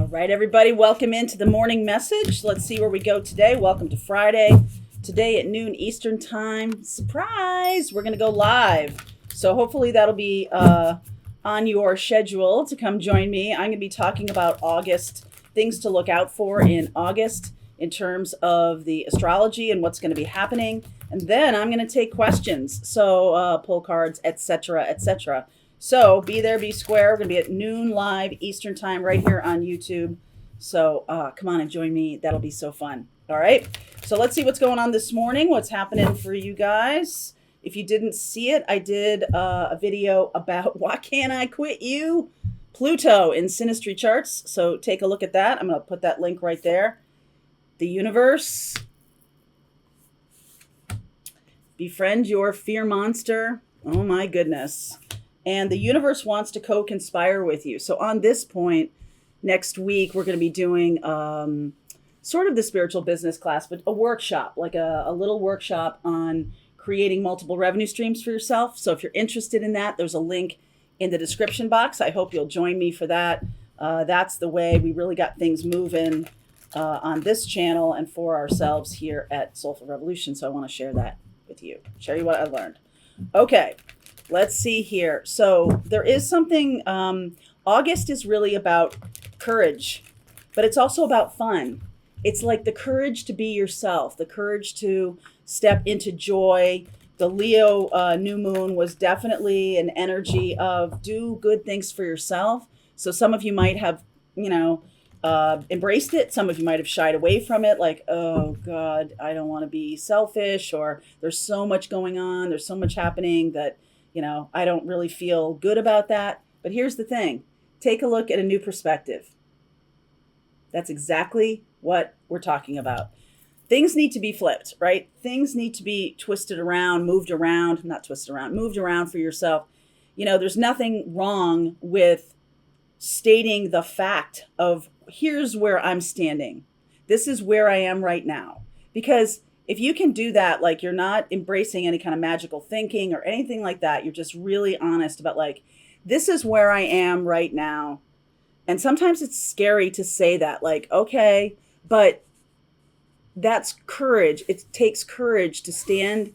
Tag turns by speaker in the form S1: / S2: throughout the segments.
S1: All right, everybody, welcome into the morning message. Let's see where we go today. Welcome to Friday. Today at noon Eastern time. Surprise! We're going to go live. So hopefully that'll be on your schedule to come join me. I'm going to be talking about August, things to look out for in August in terms of the astrology and what's going to be happening. And then I'm going to take questions. So pull cards, etc., etc. So be there, be square. We're going to be at noon live Eastern time right here on YouTube. So come on and join me. That'll be so fun. All right. So let's see what's going on this morning. What's happening for you guys. If you didn't see it, I did a video about why can't I quit you? Pluto in synastry charts. So take a look at that. I'm going to put that link right there. The universe. Befriend your fear monster. Oh my goodness. And the universe wants to co-conspire with you. So on this point, next week, we're going to be doing sort of the spiritual business class, but a workshop, like a little workshop on creating multiple revenue streams for yourself. So if you're interested in that, there's a link in the description box. I hope you'll join me for that. That's the way we really got things moving on this channel and for ourselves here at Soulful Revolution. So I want to share that with you, share you what I learned. Okay. Let's see here. So there is something, August is really about courage, but it's also about fun. It's like the courage to be yourself, the courage to step into joy. The Leo new moon was definitely an energy of do good things for yourself. So some of you might have, embraced it. Some of you might have shied away from it. Like, oh God, I don't want to be selfish, or there's so much going on. There's so much happening that, I don't really feel good about that. But here's the thing. Take a look at a new perspective. That's exactly what we're talking about. Things need to be flipped, right? Things need to be twisted around, moved around for yourself. There's nothing wrong with stating the fact of here's where I'm standing. This is where I am right now. Because if you can do that, like you're not embracing any kind of magical thinking or anything like that, you're just really honest about like, this is where I am right now. And sometimes it's scary to say that, like, okay, but that's courage. It takes courage to stand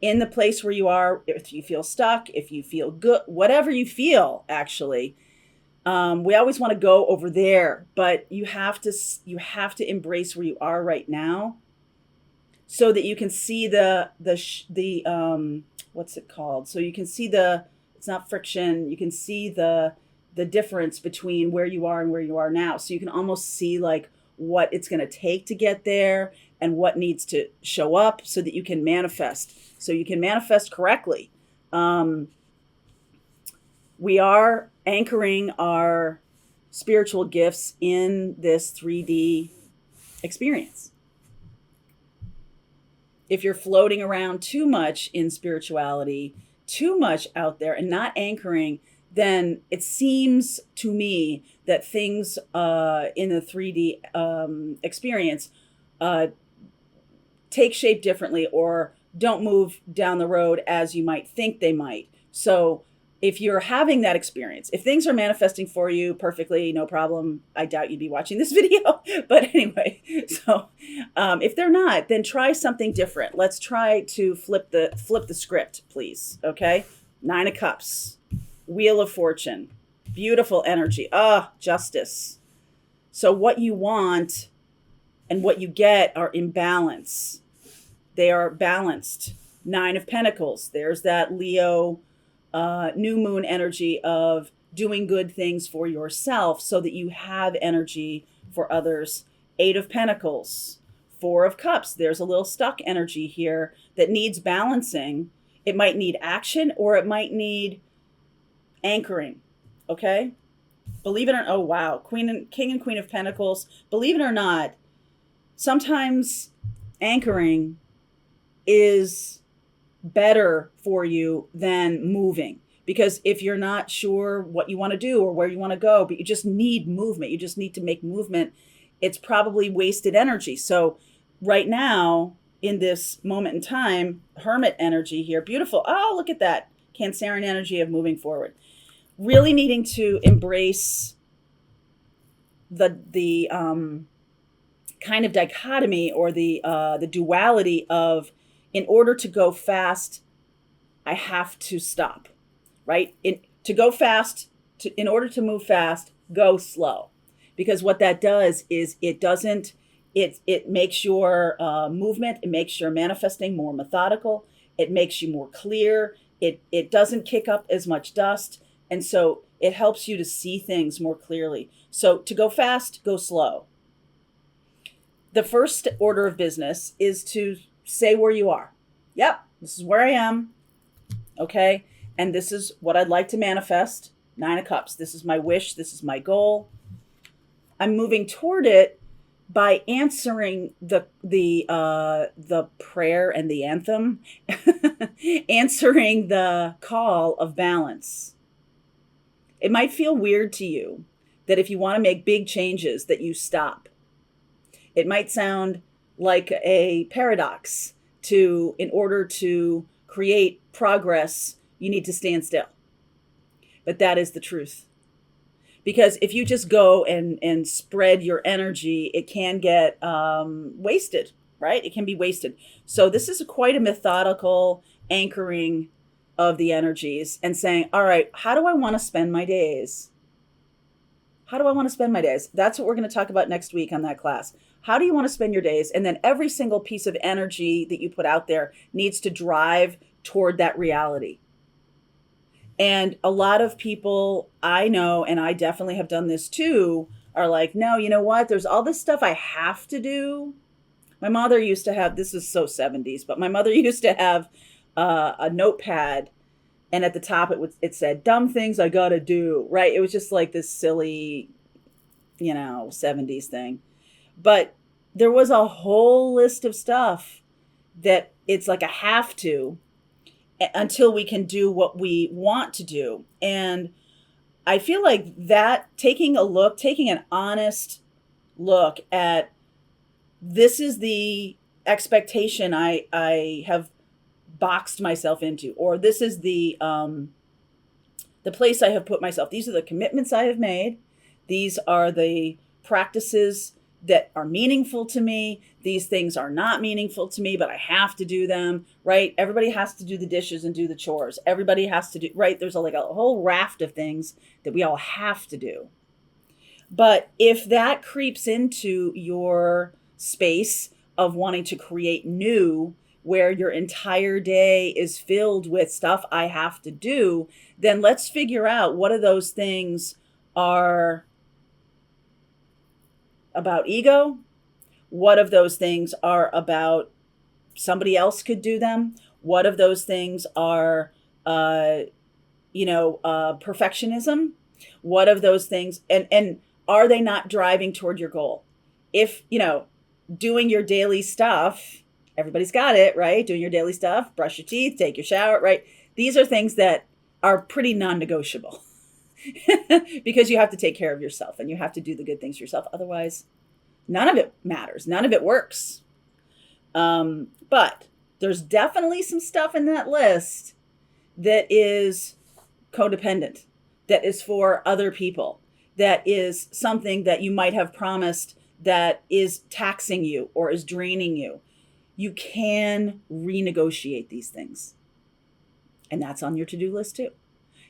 S1: in the place where you are. If you feel stuck, if you feel good, whatever you feel, actually, we always want to go over there, but you have to embrace where you are right now, so that you can see the what's it called? So you can see it's not friction. You can see the difference between where you are and where you are now. So you can almost see like what it's going to take to get there and what needs to show up so that you can manifest. So you can manifest correctly. We are anchoring our spiritual gifts in this 3D experience. If you're floating around too much in spirituality, too much out there and not anchoring, then it seems to me that things in the 3D experience take shape differently or don't move down the road as you might think they might. So if you're having that experience, if things are manifesting for you perfectly, no problem. I doubt you'd be watching this video, but anyway, so if they're not, then try something different. Let's try to flip the script, please. Okay. 9 of Cups, Wheel of Fortune, beautiful energy. Justice. So what you want and what you get are in balance. They are balanced. 9 of Pentacles. There's that Leo new moon energy of doing good things for yourself so that you have energy for others. 8 of Pentacles, 4 of Cups. There's a little stuck energy here that needs balancing. It might need action or it might need anchoring. Okay. Believe it or not. Oh, wow. King and Queen of Pentacles. Believe it or not, sometimes anchoring is better for you than moving, because if you're not sure what you want to do or where you want to go, but you just need movement, you just need to make movement, it's probably wasted energy. So right now in this moment in time, Hermit energy here, beautiful. Oh, look at that Cancerian energy of moving forward, really needing to embrace the kind of dichotomy, or the duality of, in order to go fast, I have to stop, right? To go fast, in order to move fast, go slow, because what that does is it makes your movement, it makes your manifesting more methodical, it makes you more clear, it doesn't kick up as much dust, and so it helps you to see things more clearly. So to go fast, go slow. The first order of business is to say where you are. Yep, this is where I am. Okay. And this is what I'd like to manifest. 9 of Cups. This is my wish. This is my goal. I'm moving toward it by answering the prayer and the anthem, answering the call of balance. It might feel weird to you that if you want to make big changes, that you stop. It might sound like a paradox in order to create progress, you need to stand still. But that is the truth. Because if you just go and spread your energy, it can get wasted, right? It can be wasted. So this is quite a methodical anchoring of the energies and saying, all right, how do I want to spend my days? How do I want to spend my days? That's what we're going to talk about next week on that class. How do you want to spend your days? And then every single piece of energy that you put out there needs to drive toward that reality. And a lot of people I know, and I definitely have done this too, are like, no, you know what? There's all this stuff I have to do. My mother used to have, this is so 70s, but my mother used to have a notepad, and at the top it said, dumb things I gotta do, right? It was just like this silly, 70s thing. But there was a whole list of stuff that it's like a have to, until we can do what we want to do. And I feel like that, taking an honest look at, this is the expectation I have boxed myself into, or this is the place I have put myself. These are the commitments I have made. These are the practices that are meaningful to me. These things are not meaningful to me, but I have to do them, right? Everybody has to do the dishes and do the chores. Everybody has to do, right? There's a whole raft of things that we all have to do. But if that creeps into your space of wanting to create new, where your entire day is filled with stuff I have to do, then let's figure out what of those things are about ego, what of those things are about somebody else could do them, what of those things are perfectionism, what of those things, and are they not driving toward your goal? If doing your daily stuff, everybody's got it, right? Doing your daily stuff, brush your teeth, take your shower, right? These are things that are pretty non-negotiable. Because you have to take care of yourself and you have to do the good things yourself. Otherwise, none of it matters. None of it works. But there's definitely some stuff in that list that is codependent, that is for other people, that is something that you might have promised that is taxing you or is draining you. You can renegotiate these things. And that's on your to-do list too.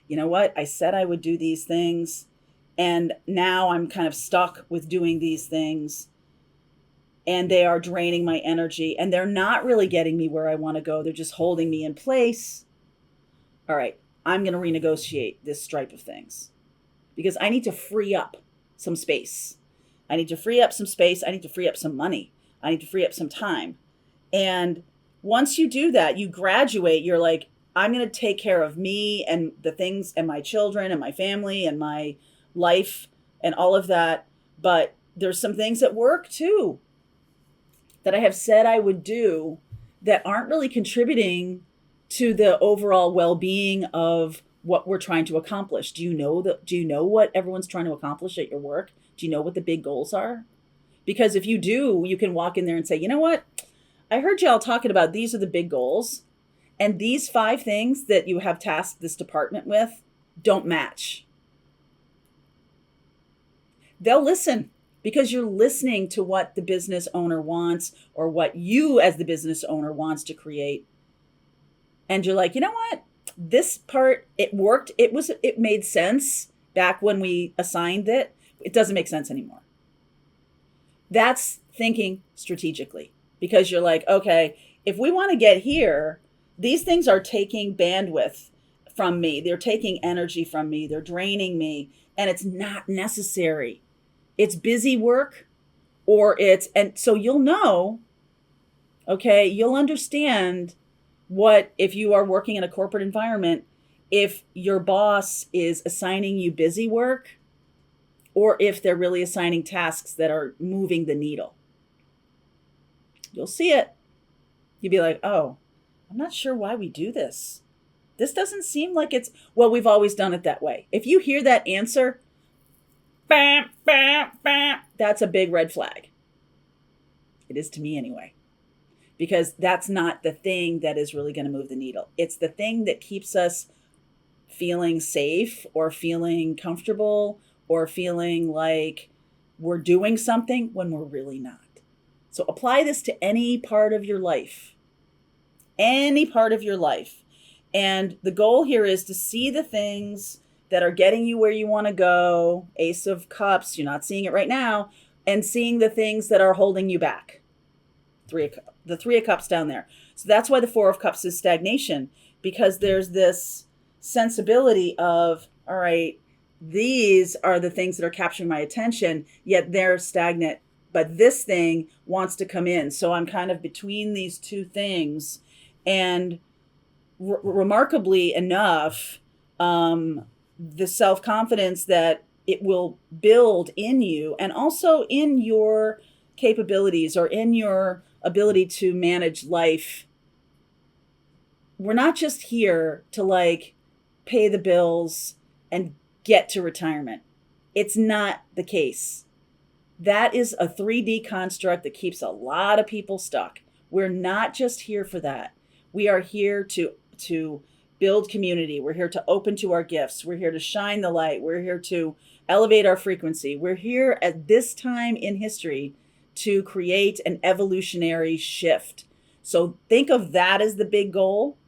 S1: You know what? I said I would do these things, and now I'm kind of stuck with doing these things, and they are draining my energy, and they're not really getting me where I want to go. They're just holding me in place. All right, I'm going to renegotiate this stripe of things because I need to free up some space. I need to free up some space. I need to free up some money. I need to free up some time. And once you do that, you graduate, you're like, I'm going to take care of me and the things and my children and my family and my life and all of that. But there's some things at work too that I have said I would do that aren't really contributing to the overall well-being of what we're trying to accomplish. Do you know what everyone's trying to accomplish at your work? Do you know what the big goals are? Because if you do, you can walk in there and say, you know what? I heard y'all talking about these are the big goals. And these 5 things that you have tasked this department with don't match. They'll listen. because you're listening to what the business owner wants or what you as the business owner wants to create. And you're like, you know what? This part, it worked. It made sense back when we assigned it. It doesn't make sense anymore. That's thinking strategically, because you're like, okay, if we want to get here, these things are taking bandwidth from me. They're taking energy from me. They're draining me, and it's not necessary. It's busy work, and so you'll know, okay, you'll understand what, if you are working in a corporate environment, if your boss is assigning you busy work or if they're really assigning tasks that are moving the needle. You'll see it. You'll be like, oh, I'm not sure why we do this. This doesn't seem like it's, well, we've always done it that way. If you hear that answer, bam, bam, bam, that's a big red flag. It is to me anyway. Because that's not the thing that is really going to move the needle. It's the thing that keeps us feeling safe or feeling comfortable or feeling like we're doing something when we're really not. So apply this to any part of your life. Any part of your life. And the goal here is to see the things that are getting you where you want to go. Ace of Cups, you're not seeing it right now. And seeing the things that are holding you back. The Three of Cups down there. So that's why the Four of Cups is stagnation, because there's this sensibility of, all right, these are the things that are capturing my attention, yet they're stagnant, but this thing wants to come in. So I'm kind of between these two things. And remarkably enough, the self-confidence that it will build in you and also in your capabilities or in your ability to manage life. We're not just here to like pay the bills and get to retirement. It's not the case. That is a 3D construct that keeps a lot of people stuck. We're not just here for that. We are here to build community. We're here to open to our gifts. We're here to shine the light. We're here to elevate our frequency. We're here at this time in history to create an evolutionary shift. So think of that as the big goal.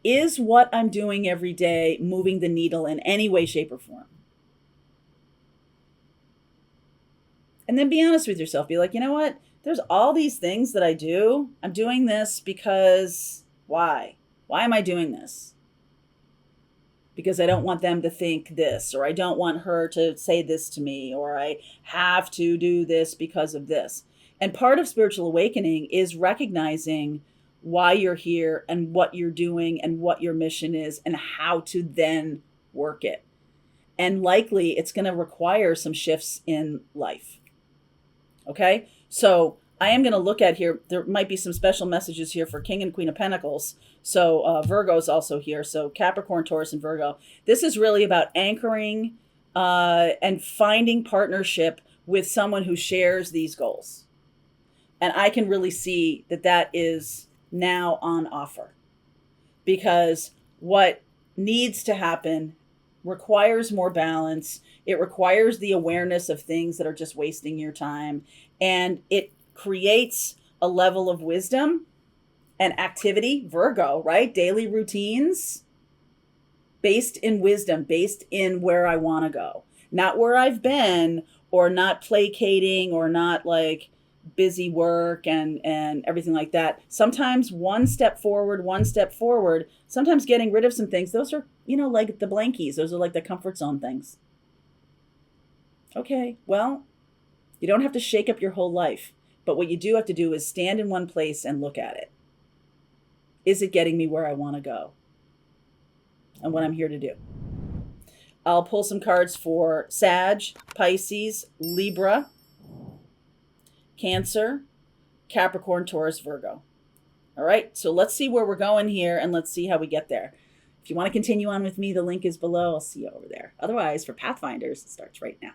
S1: Is what I'm doing every day moving the needle in any way, shape, or form? And then be honest with yourself. Be like, you know what? There's all these things that I do. I'm doing this because why? Why am I doing this? Because I don't want them to think this, or I don't want her to say this to me, or I have to do this because of this. And part of spiritual awakening is recognizing why you're here and what you're doing and what your mission is and how to then work it. And likely it's going to require some shifts in life. Okay? So I am going to look at here, there might be some special messages here for King and Queen of Pentacles. So Virgo is also here. So Capricorn, Taurus, and Virgo. This is really about anchoring and finding partnership with someone who shares these goals. And I can really see that that is now on offer, because what needs to happen requires more balance. It requires the awareness of things that are just wasting your time. And it creates a level of wisdom and activity, Virgo, right? Daily routines based in wisdom, based in where I want to go, not where I've been, or not placating, or not like busy work and everything like that. Sometimes one step forward, sometimes getting rid of some things. Those are, like the blankies. Those are like the comfort zone things. Okay, well, you don't have to shake up your whole life. But what you do have to do is stand in one place and look at it. Is it getting me where I want to go? And what I'm here to do. I'll pull some cards for Sag, Pisces, Libra, Cancer, Capricorn, Taurus, Virgo. All right, so let's see where we're going here and let's see how we get there. If you want to continue on with me, the link is below. I'll see you over there. Otherwise, for Pathfinders, it starts right now.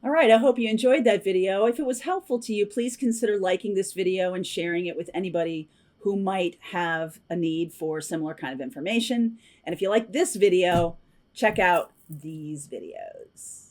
S1: All right, I hope you enjoyed that video. If it was helpful to you, please consider liking this video and sharing it with anybody who might have a need for similar kind of information. And if you like this video, check out these videos.